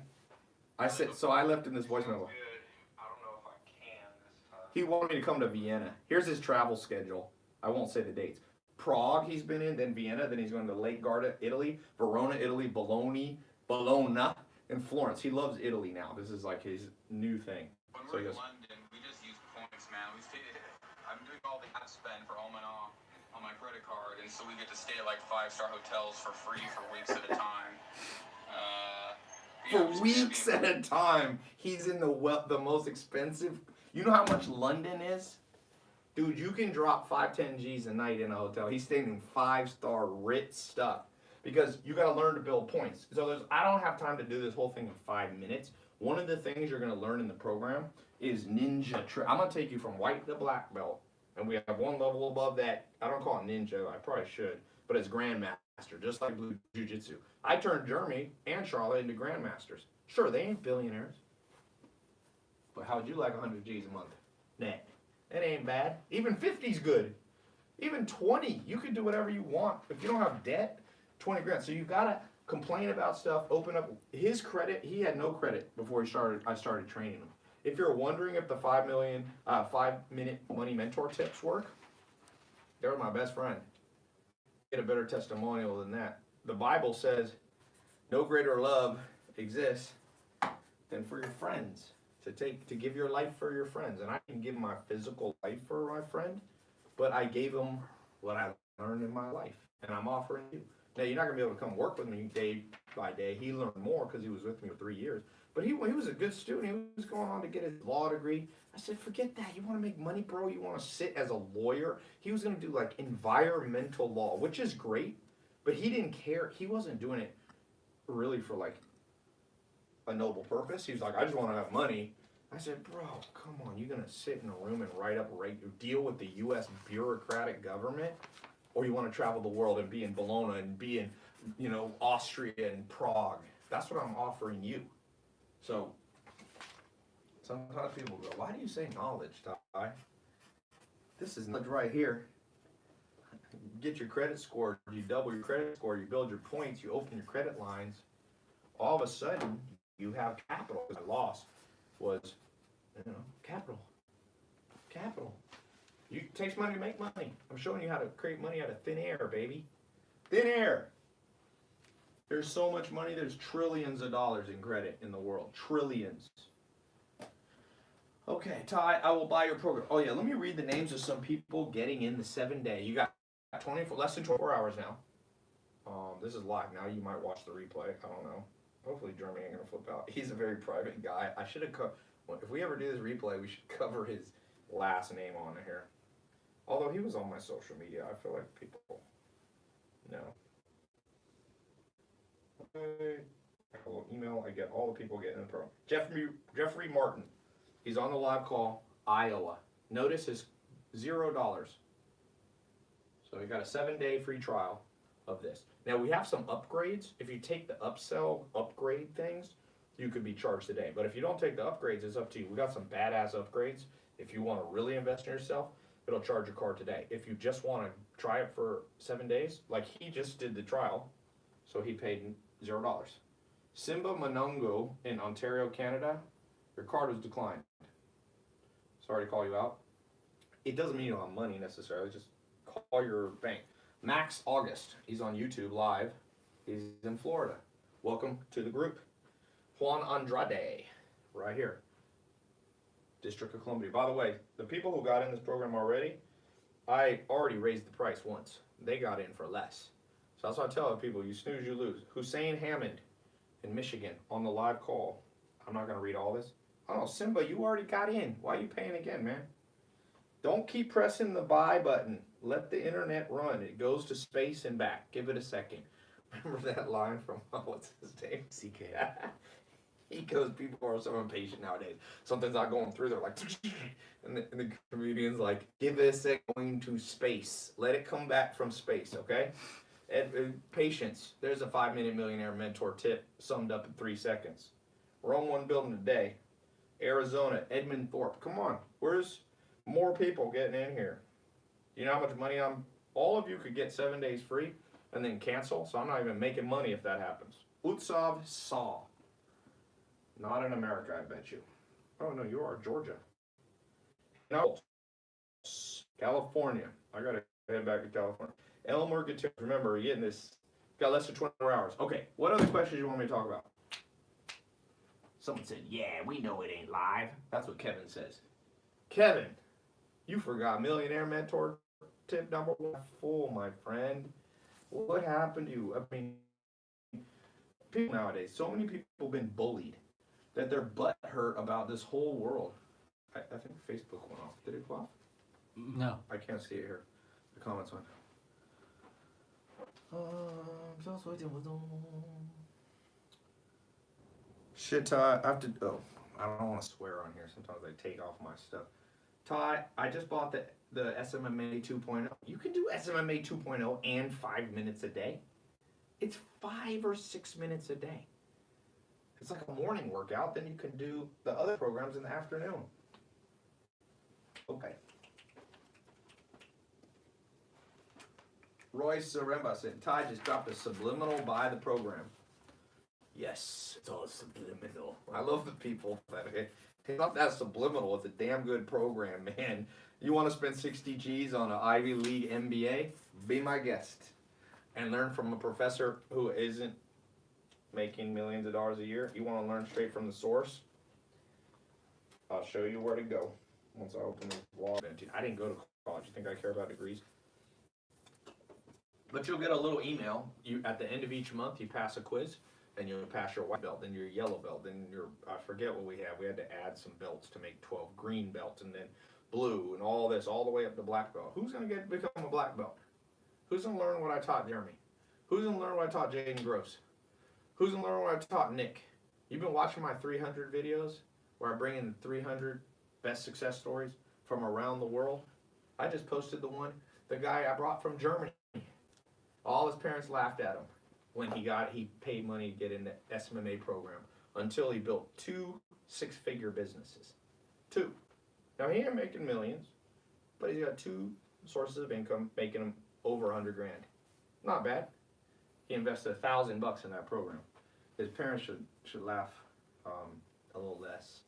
So I left him this voicemail. Good. I don't know if I can this time. He wanted me to come to Vienna. Here's his travel schedule. I won't say the dates. Prague he's been in, then Vienna, then he's going to Lake Garda, Italy, Verona, Italy, Bologna, and Florence. He loves Italy now. This is like his new thing. When So we're he in goes, London, we just use points, man. I'm doing all the ad spend for Om and Awe on my credit card, and so we get to stay at like 5-star hotels for free for weeks at a time. for weeks at a time. He's in the most expensive. You know how much London is? Dude, you can drop 5-10 G's a night in a hotel. He's staying in 5-star Ritz stuff because you got to learn to build points. So I don't have time to do this whole thing in 5 minutes. One of the things you're going to learn in the program is ninja trick. I'm going to take you from white to black belt, and we have one level above that. I don't call it ninja. I probably should, but it's grandmaster, just like blue jiu-jitsu. I turned Jeremy and Charlotte into grandmasters. Sure, they ain't billionaires, but how would you like 100 G's a month net? That ain't bad. Even 50's good. Even 20, you can do whatever you want. If you don't have debt, 20 grand. So you gotta complain about stuff, open up his credit. He had no credit before I started training him. If you're wondering if the 5-minute money mentor tips work, they're my best friend. Get a better testimonial than that. The Bible says no greater love exists than for your friends. To give your life for your friends. And I didn't give my physical life for my friend, but I gave him what I learned in my life. And I'm offering you. Now, you're not going to be able to come work with me day by day. He learned more because he was with me for 3 years. But he was a good student. He was going on to get his law degree. I said, forget that. You want to make money, bro? You want to sit as a lawyer? He was going to do like environmental law, which is great. But he didn't care. He wasn't doing it really for like a noble purpose. He was like, I just want to have money. I said, bro, come on, you're going to sit in a room and deal with the U.S. bureaucratic government? Or you want to travel the world and be in Bologna and be in, Austria and Prague? That's what I'm offering you. So Sometimes people go, why do you say knowledge, Ty? This is knowledge right here. Get your credit score, you double your credit score, you build your points, you open your credit lines. All of a sudden, you have capital. My loss was, capital. Capital. It takes money to make money. I'm showing you how to create money out of thin air, baby. Thin air. There's so much money. There's trillions of dollars in credit in the world. Trillions. Okay, Ty, I will buy your program. Oh, yeah, let me read the names of some people getting in the 7-day. You got less than 24 hours now. This is live now. You might watch the replay. I don't know. Hopefully Jeremy ain't going to flip out. He's a very private guy. I should have if we ever do this replay, we should cover his last name on here. Although he was on my social media, I feel like people know. Okay. A little email. I get all the people getting in the program. Jeffrey Martin. He's on the live call. Iowa. Notice his $0. So he got a 7-day free trial of this. Now we have some upgrades. If you take the upsell upgrade things, you could be charged today. But if you don't take the upgrades, it's up to you. We got some badass upgrades. If you want to really invest in yourself, it'll charge your card today. If you just want to try it for 7 days, like he just did the trial, so he paid $0. Simba Monongo in Ontario, Canada, your card was declined. Sorry to call you out. It doesn't mean you don't have money necessarily, just call your bank. Max August, he's on YouTube live. He's in Florida. Welcome to the group. Juan Andrade, right here. District of Columbia. By the way, the people who got in this program already, I already raised the price once. They got in for less. So that's what I tell people, you snooze, you lose. Hussein Hammond in Michigan on the live call. I'm not going to read all this. Oh, Simba, you already got in. Why are you paying again, man? Don't keep pressing the buy button. Let the internet run. It goes to space and back. Give it a second. Remember that line from, what's his name? CK. He goes, people are so impatient nowadays. Something's not going through. They're like, and the comedian's like, give it a second, going to space. Let it come back from space, okay? Patience. There's a 5-minute millionaire mentor tip summed up in 3 seconds. We're on one building today. Arizona, Edmund Thorpe. Come on. Where's more people getting in here? You know how much money all of you could get 7 days free and then cancel? So I'm not even making money if that happens. Utsav Saw. Not in America, I bet you. Oh, no, you are. Georgia. No. California. I got to head back to California. Elmer Gutierrez. Remember, you're getting this. Got less than 24 hours. Okay, what other questions you want me to talk about? Someone said, yeah, we know it ain't live. That's what Kevin says. Kevin, you forgot Millionaire Mentor tip number 1. Full, my friend. What happened to you? I mean, people nowadays, so many people have been bullied that their butt hurt about this whole world. I think Facebook went off. Did it go off? No. I can't see it here. The comments went. Shit, Ty, I have to. Oh, I don't want to swear on here. Sometimes I take off my stuff. Ty, I just bought the SMMA 2.0. You can do SMMA 2.0 and 5 minutes a day. It's 5 or 6 minutes a day. It's like a morning workout. Then you can do the other programs in the afternoon. Okay. Royce Zaremba said, Ty just dropped a subliminal buy the program. Yes, it's all subliminal. I love the people that it's not that subliminal. It's a damn good program, man. You want to spend 60 G's on an Ivy League MBA? Be my guest and learn from a professor who isn't making millions of dollars a year. You want to learn straight from the source? I'll show you where to go once I open this blog. I didn't go to college. You think I care about degrees? But you'll get a little email. You at the end of each month, you pass a quiz, and you'll pass your white belt, then your yellow belt, then your, I forget what we had. We had to add some belts to make 12 green belts, and then blue, and all this, all the way up to black belt. Who's going to become a black belt? Who's going to learn what I taught Jeremy? Who's going to learn what I taught Jaden Gross? Who's going to learn what I taught Nick? You've been watching my 300 videos where I bring in 300 best success stories from around the world. I just posted the one, the guy I brought from Germany. All his parents laughed at him when he paid money to get in the SMMA program until he built 2 6-figure businesses. 2. Now he ain't making millions, but he's got 2 sources of income making him over 100 grand. Not bad. He invested $1,000 in that program. His parents should laugh a little less.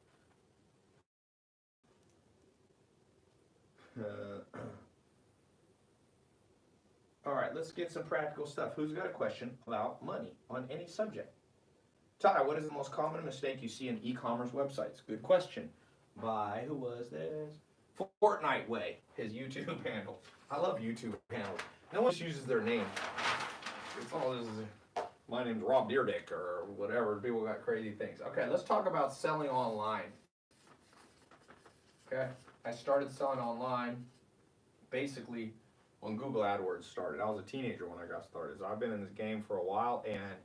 All right, let's get some practical stuff. Who's got a question about money on any subject? Tai, what is the most common mistake you see in e-commerce websites? Good question. By, who was this? Fortnite Way, his YouTube handle. I love YouTube handles. No one uses their name. It's all this, my name's Rob Deerdick or whatever. People got crazy things. Okay, let's talk about selling online. Okay, I started selling online basically when Google AdWords started. I was a teenager when I got started, so I've been in this game for a while, and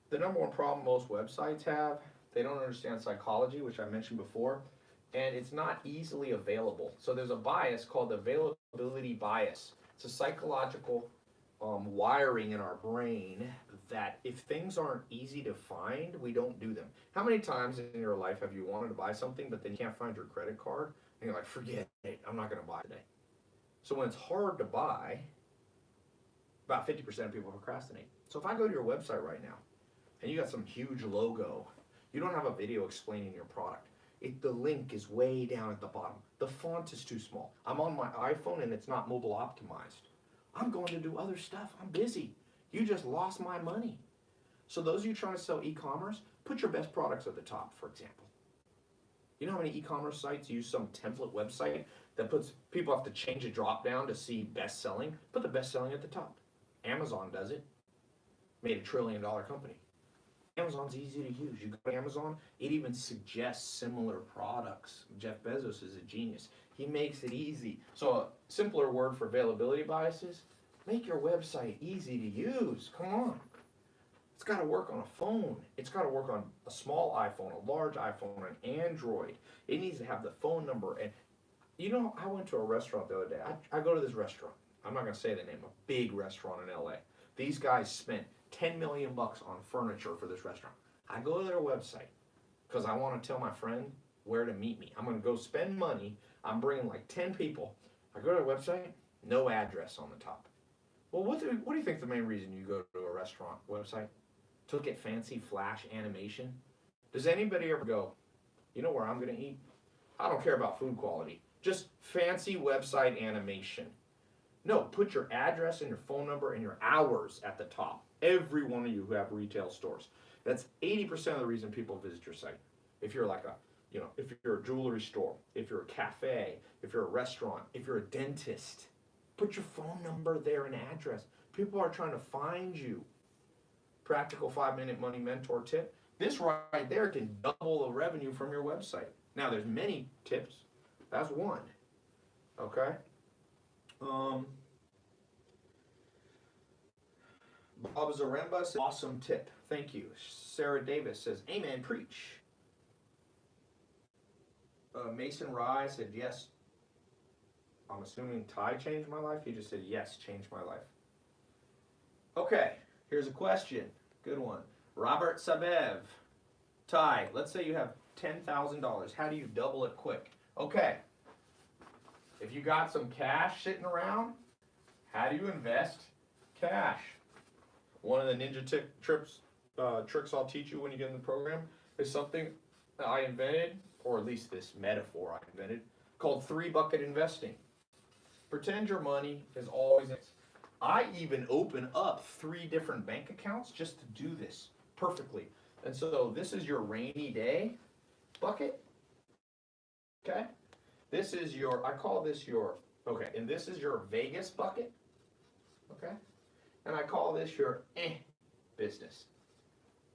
the number one problem most websites have, they don't understand psychology, which I mentioned before, and it's not easily available. So there's a bias called the availability bias. It's a psychological wiring in our brain that if things aren't easy to find, we don't do them. How many times in your life have you wanted to buy something, but then you can't find your credit card, and you're like, forget it, I'm not gonna buy today. So when it's hard to buy, about 50% of people procrastinate. So if I go to your website right now, and you got some huge logo, you don't have a video explaining your product. The link is way down at the bottom. The font is too small. I'm on my iPhone and it's not mobile optimized. I'm going to do other stuff. I'm busy. You just lost my money. So those of you trying to sell e-commerce, put your best products at the top, for example. You know how many e-commerce sites use some template website that puts people have to change a drop down to see best selling? Put the best selling at the top. Amazon does it. Made a $1 trillion company. Amazon's easy to use. You go to Amazon, it even suggests similar products. Jeff Bezos is a genius. He makes it easy. So a simpler word for availability biases, make your website easy to use. Come on. It's got to work on a phone. It's got to work on a small iPhone, a large iPhone, an Android. It needs to have the phone number. And you know, I went to a restaurant the other day. I go to this restaurant. I'm not going to say the name, a big restaurant in LA. These guys spent $10 million on furniture for this restaurant. I go to their website because I want to tell my friend where to meet me. I'm going to go spend money. I'm bringing like 10 people. I go to their website, no address on the top. Well, what do you think the main reason you go to a restaurant website? To look at fancy flash animation? Does anybody ever go, you know where I'm going to eat? I don't care about food quality. Just fancy website animation. No, put your address and your phone number and your hours at the top. Every one of you who have retail stores. That's 80% of the reason people visit your site. If you're like if you're a jewelry store, if you're a cafe, if you're a restaurant, if you're a dentist, put your phone number there and address. People are trying to find you. Practical 5-minute money mentor tip. This right there can double the revenue from your website. Now there's many tips. That's one. Okay? Bob Zaremba says, awesome tip. Thank you. Sarah Davis says, amen, preach. Mason Rye said, yes. I'm assuming Tai changed my life. He just said, yes, changed my life. Okay, here's a question. Good one. Robert Sabev. Tai, let's say you have $10,000. How do you double it quick? Okay. If you got some cash sitting around, how do you invest cash? One of the ninja tricks I'll teach you when you get in the program is something that I invented, or at least this metaphor I invented, called 3-bucket investing. Pretend your money is always in. I even open up 3 different bank accounts just to do this perfectly. And so this is your rainy day bucket. Okay? This is your, I call this your, okay, and this is your Vegas bucket. Okay? And I call this your business.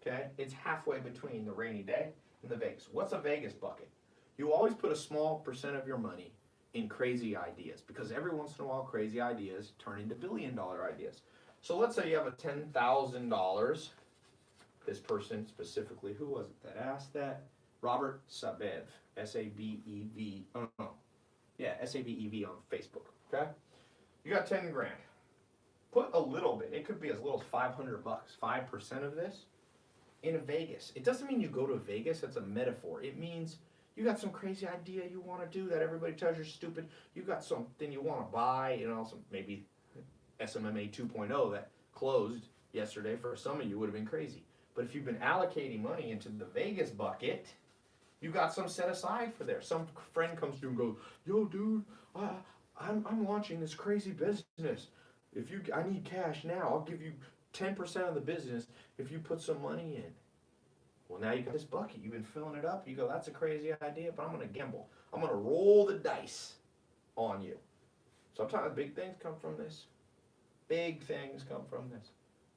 Okay? It's halfway between the rainy day and the Vegas. What's a Vegas bucket? You always put a small percent of your money in crazy ideas, because every once in a while crazy ideas turn into billion-dollar ideas. So let's say you have a $10,000. This person specifically, who was it that asked that? Robert Sabev, S-A-B-E-V, oh no, yeah, S-A-B-E-V on Facebook, okay? You got 10 grand. Put a little bit, it could be as little as $500, 5% of this, in Vegas. It doesn't mean you go to Vegas, it's a metaphor. It means You got some crazy idea you want to do that everybody tells you're stupid. You got something you want to buy, some maybe SMMA 2.0 that closed yesterday for some of you would have been crazy. But if you've been allocating money into the Vegas bucket, you got some set aside for there. Some friend comes to you and goes, "Yo, dude, I'm launching this crazy business. I need cash now. I'll give you 10% of the business if you put some money in." Well, now you got this bucket. You've been filling it up. You go, "That's a crazy idea, but I'm going to gamble. I'm going to roll the dice on you." Sometimes big things come from this. Big things come from this.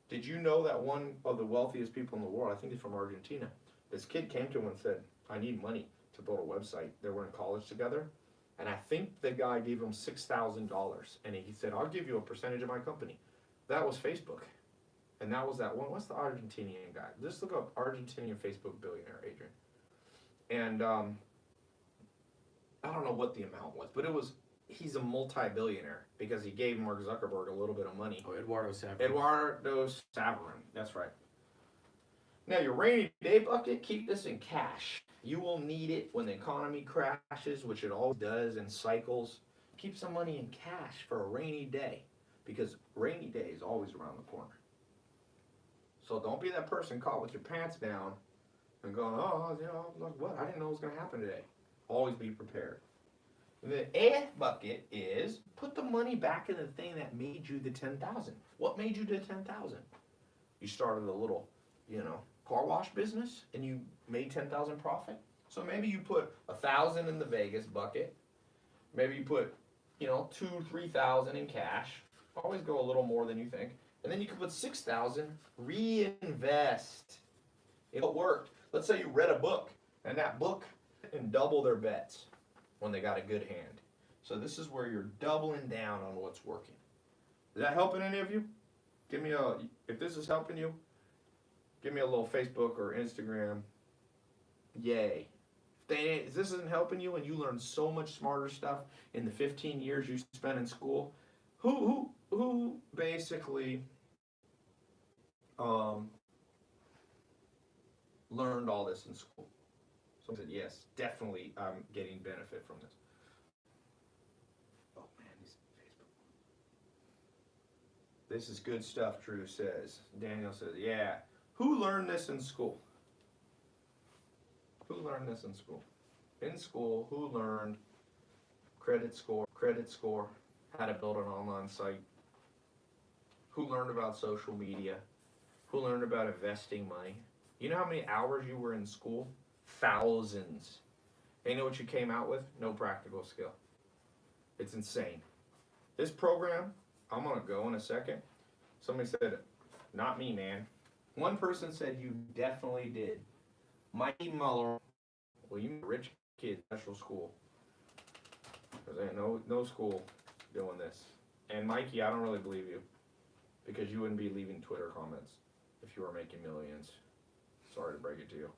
Did you know that one of the wealthiest people in the world, I think he's from Argentina, this kid came to him and said, "I need money to build a website." They were in college together. And I think the guy gave him $6,000. And he said, "I'll give you a percentage of my company." That was Facebook. And that was that one. What's the Argentinian guy? Just look up Argentinian Facebook billionaire, Adrian. And I don't know what the amount was, but he's a multi-billionaire because he gave Mark Zuckerberg a little bit of money. Oh, Eduardo Saverin. Eduardo Saverin, that's right. Now your rainy day bucket, keep this in cash. You will need it when the economy crashes, which it always does in cycles. Keep some money in cash for a rainy day because rainy day is always around the corner. So don't be that person caught with your pants down and going, "Oh, what? I didn't know it was going to happen today." Always be prepared. The A bucket is put the money back in the thing that made you the 10,000. What made you the 10,000? You started a little, car wash business and you made 10,000 profit. So maybe you put 1,000 in the Vegas bucket. Maybe you put, 2,000-3,000 in cash. Always go a little more than you think. And then you can put 6,000, reinvest. It worked. Let's say you read a book and that book and double their bets when they got a good hand. So this is where you're doubling down on what's working. Is that helping any of you? If this is helping you, give me a little Facebook or Instagram. Yay. If this isn't helping you and you learn so much smarter stuff in the 15 years you spent in school, who basically learned all this in school? Someone said, "Yes, definitely I'm getting benefit from this." Oh man, he's Facebook. This is good stuff, Drew says. Daniel says, "Yeah. Who learned this in school?" Who learned this in school? In school, who learned credit score, how to build an online site? Who learned about social media? Who learned about investing money? You know how many hours you were in school? Thousands. And you know what you came out with? No practical skill. It's insane. This program, I'm going to go in a second. Somebody said, "Not me, man." One person said, "You definitely did." Mikey Muller, well, you rich kid, special school. Because ain't no school doing this. And Mikey, I don't really believe you. Because you wouldn't be leaving Twitter comments if you were making millions. Sorry to break it to you.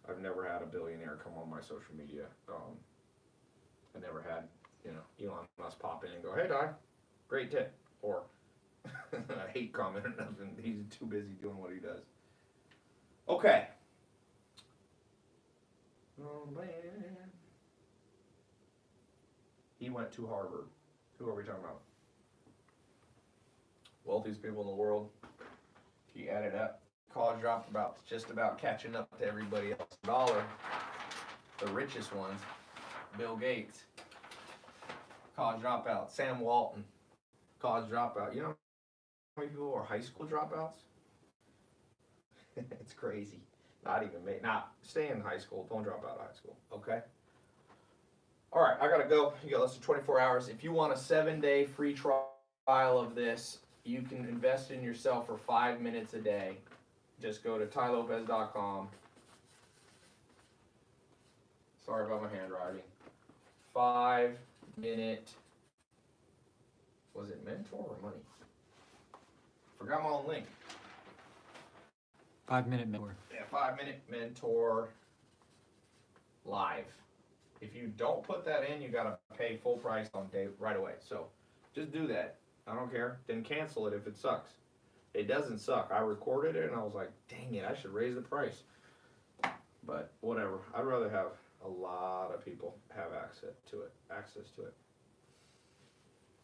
I've never had a billionaire come on my social media. I never had, Elon Musk pop in and go, "Hey, Di, great tip." Or, "I hate comment or nothing. He's too busy doing what he does." Okay. Oh, man. He went to Harvard. Who are we talking about? Wealthiest people in the world. If you add it up, college dropout just about catching up to everybody else. Dollar, the richest ones. Bill Gates, college dropout. Sam Walton, college dropout. You know how many people are high school dropouts? It's crazy. Stay in high school. Don't drop out of high school. Okay. All right, I gotta go. You got less than 24 hours. If you want a 7-day free trial of this, you can invest in yourself for 5 minutes a day. Just go to tailopez.com. Sorry about my handwriting. 5-minute. Was it mentor or money? Forgot my own link. 5-minute mentor. Yeah, 5-minute mentor live. If you don't put that in, you gotta pay full price on day right away. So just do that. I don't care. Then cancel it if it sucks. It doesn't suck. I recorded it and I was like, dang it, I should raise the price. But whatever. I'd rather have A lot of people have access to it.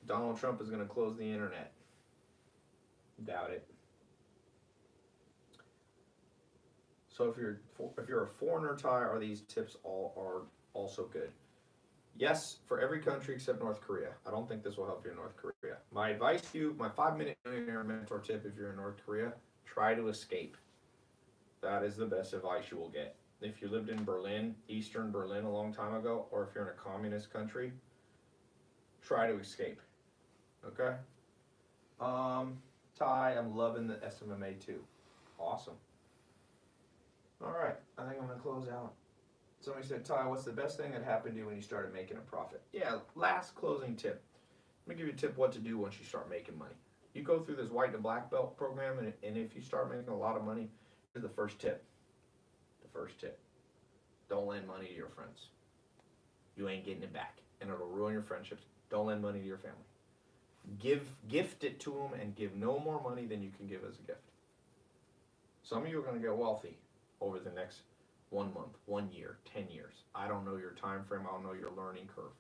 Donald Trump is going to close the internet. Doubt it. So if you're a foreigner, Tai, are these tips all are also good? Yes, for every country except North Korea. I don't think this will help you in North Korea. My advice to you, my 5-minute millionaire mentor tip if you're in North Korea, try to escape. That is the best advice you will get. If you lived in Berlin, Eastern Berlin a long time ago, or if you're in a communist country, try to escape. Okay? Tai, I'm loving the SMMA too. Awesome. All right, I think I'm gonna close out. Somebody said, Tai, what's the best thing that happened to you when you started making a profit? Yeah, last closing tip. Let me give you a tip what to do once you start making money. You go through this white to black belt program, and if you start making a lot of money, here's the first tip. Don't lend money to your friends. You ain't getting it back, and it'll ruin your friendships. Don't lend money to your family. Gift it to them, and give no more money than you can give as a gift. Some of you are going to get wealthy over the next 1 month, 1 year, 10 years. I don't know your time frame. I don't know your learning curve.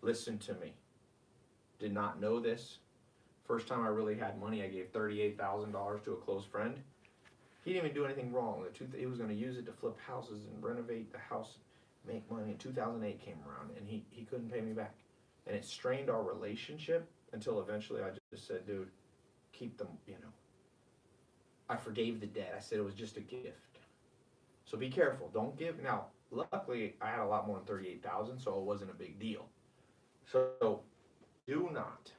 Listen to me. Did not know this. First time I really had money, I gave $38,000 to a close friend. He didn't even do anything wrong. He was going to use it to flip houses and renovate the house, make money. And 2008 came around, and he couldn't pay me back. And it strained our relationship until eventually I just said, dude, keep them, I forgave the debt. I said it was just a gift. So be careful. Don't give. Now, luckily, I had a lot more than 38,000, so it wasn't a big deal. So do not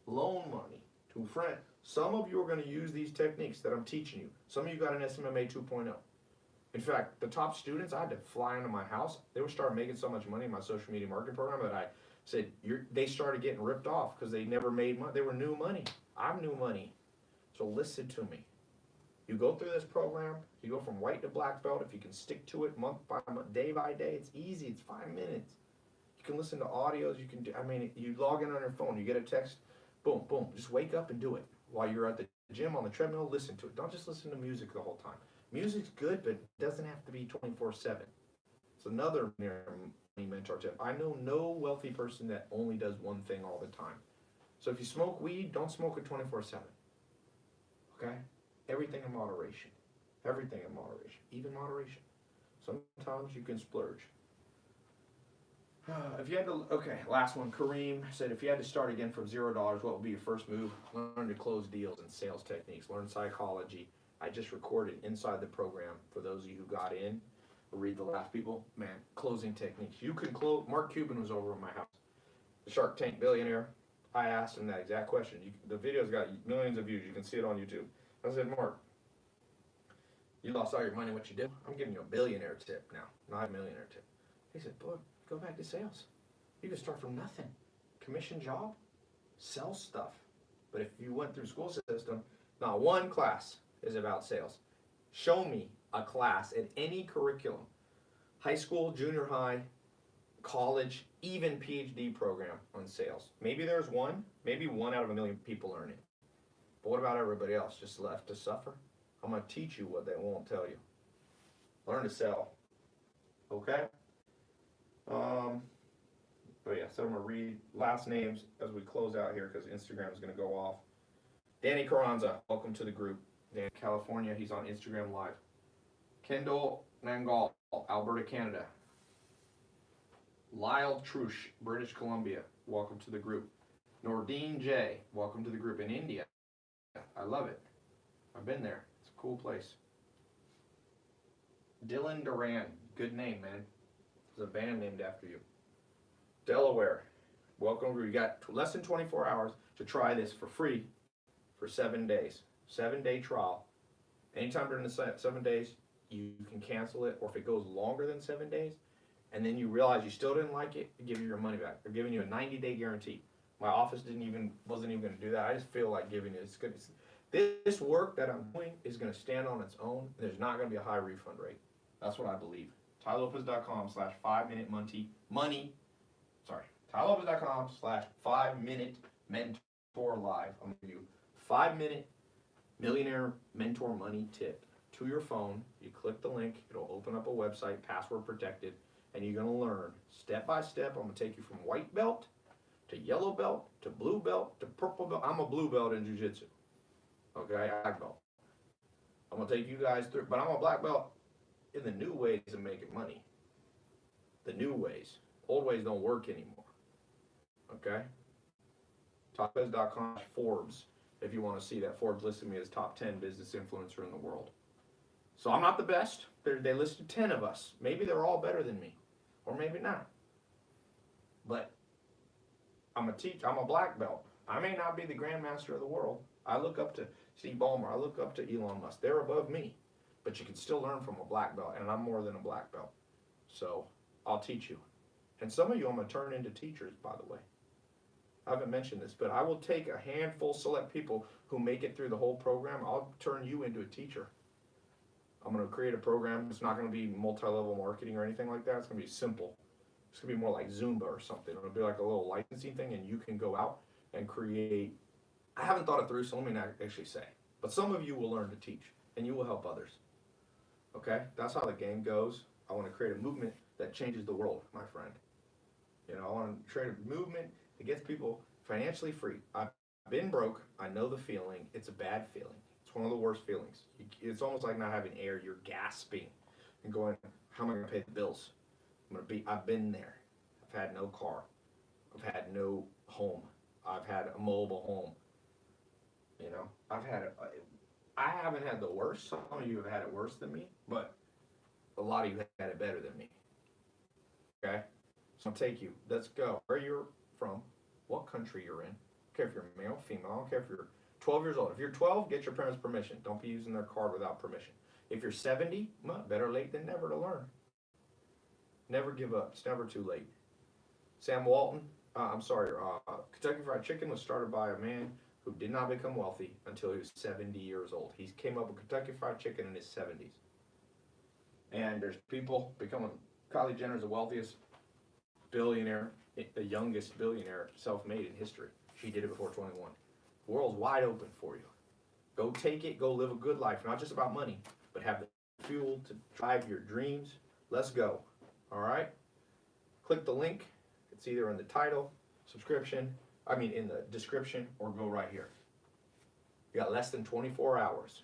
loan money to a friend. Some of you are going to use these techniques that I'm teaching you. Some of you got an SMMA 2.0. In fact, the top students, I had to fly into my house. They were starting making so much money in my social media marketing program that I said, they started getting ripped off because they never made money. They were new money. I'm new money. So listen to me. You go through this program, you go from white to black belt. If you can stick to it month by month, day by day, it's easy. It's 5 minutes. You can listen to audios. You log in on your phone. You get a text. Boom, boom. Just wake up and do it. While you're at the gym on the treadmill, listen to it. Don't just listen to music the whole time. Music's good, but it doesn't have to be 24/7. It's another money mentor tip. I know no wealthy person that only does one thing all the time. So if you smoke weed, don't smoke it 24/7. Okay? Everything in moderation. Everything in moderation. Even moderation. Sometimes you can splurge. If you had to, okay, last one. Kareem said, if you had to start again from $0, what would be your first move? Learn to close deals and sales techniques. Learn psychology. I just recorded inside the program for those of you who got in. Read the last people. Man, closing techniques. You can close. Mark Cuban was over at my house. The Shark Tank billionaire. I asked him that exact question. The video's got millions of views. You can see it on YouTube. I said, Mark, you lost all your money. What you did? I'm giving you a billionaire tip now, not a millionaire tip. He said, boy, go back to sales. You can start from nothing. Commission job, sell stuff. But if you went through school system, not one class is about sales. Show me a class in any curriculum, high school, junior high, college, even PhD program on sales. Maybe there's one, maybe 1 out of 1 million people learn it. But what about everybody else? Just left to suffer? I'm going to teach you what they won't tell you. Learn to sell. Okay? So I'm going to read last names as we close out here because Instagram is going to go off. Danny Carranza, welcome to the group. Dan, California, he's on Instagram Live. Kendall Nangal, Alberta, Canada. Lyle Trush, British Columbia, welcome to the group. Nordine J, welcome to the group in India. I love it. I've been there. It's a cool place. Dylan Duran, good name, man. There's a band named after you. Delaware, welcome. We got less than 24 hours to try this for free for 7 days. 7-day trial. Anytime during the 7 days, you can cancel it, or if it goes longer than 7 days, and then you realize you still didn't like it, give you your money back. They're giving you a 90-day guarantee. My office wasn't even going to do that. I just feel like giving it. It's good. This work that I'm doing is going to stand on its own. There's not going to be a high refund rate. That's what I believe. TaiLopez.com/5minute money. Sorry. TaiLopez.com/5minute mentor live. I'm going to give you 5-minute millionaire mentor money tip to your phone. You click the link. It'll open up a website, password protected. and you're gonna learn step by step. I'm gonna take you from white belt to yellow belt to blue belt to purple belt. I'm a blue belt in jiu-jitsu. Okay, black belt. I'm gonna take you guys through, but I'm a black belt in the new ways of making money. The new ways. Old ways don't work anymore. Okay? TaiLopez.com/Forbes if you want to see that. Forbes listed me as top 10 business influencer in the world. So I'm not the best. They listed 10 of us. Maybe they're all better than me. Or maybe not. But I'm a black belt. I may not be the grandmaster of the world. I look up to Steve Ballmer. I look up to Elon Musk. They're above me. But you can still learn from a black belt. And I'm more than a black belt. So I'll teach you. And some of you I'm going to turn into teachers, by the way. I haven't mentioned this, but I will take a handful, select people who make it through the whole program. I'll turn you into a teacher. I'm going to create a program. It's not going to be multi-level marketing or anything like that. It's going to be simple. It's going to be more like Zumba or something. It'll be like a little licensing thing, and you can go out and create. I haven't thought it through, so let me not actually say. But some of you will learn to teach, and you will help others. Okay? That's how the game goes. I want to create a movement that changes the world, my friend. You know, I want to create a movement that gets people financially free. I've been broke. I know the feeling. It's a bad feeling. It's one of the worst feelings. It's almost like not having air. You're gasping and going, how am I going to pay the bills? I've been there. I've had no car. I've had no home. I've had a mobile home. You know, I haven't had the worst. Some of you have had it worse than me, but a lot of you had it better than me. Okay? So I'll take you. Let's go. Where you're from, what country you're in. I don't care if you're male, female. I don't care if you're 12 years old. If you're 12, get your parents' permission. Don't be using their card without permission. If you're 70, well, better late than never to learn. Never give up. It's never too late. Sam Walton, Kentucky Fried Chicken was started by a man who did not become wealthy until he was 70 years old. He came up with Kentucky Fried Chicken in his 70s. And there's people becoming, Kylie Jenner's the wealthiest billionaire, the youngest billionaire self-made in history. She did it before 21. The world's wide open for you. Go take it, go live a good life. Not just about money, but have the fuel to drive your dreams. Let's go. All right? Click the link. It's either in the title, in the description, or go right here. You got less than 24 hours.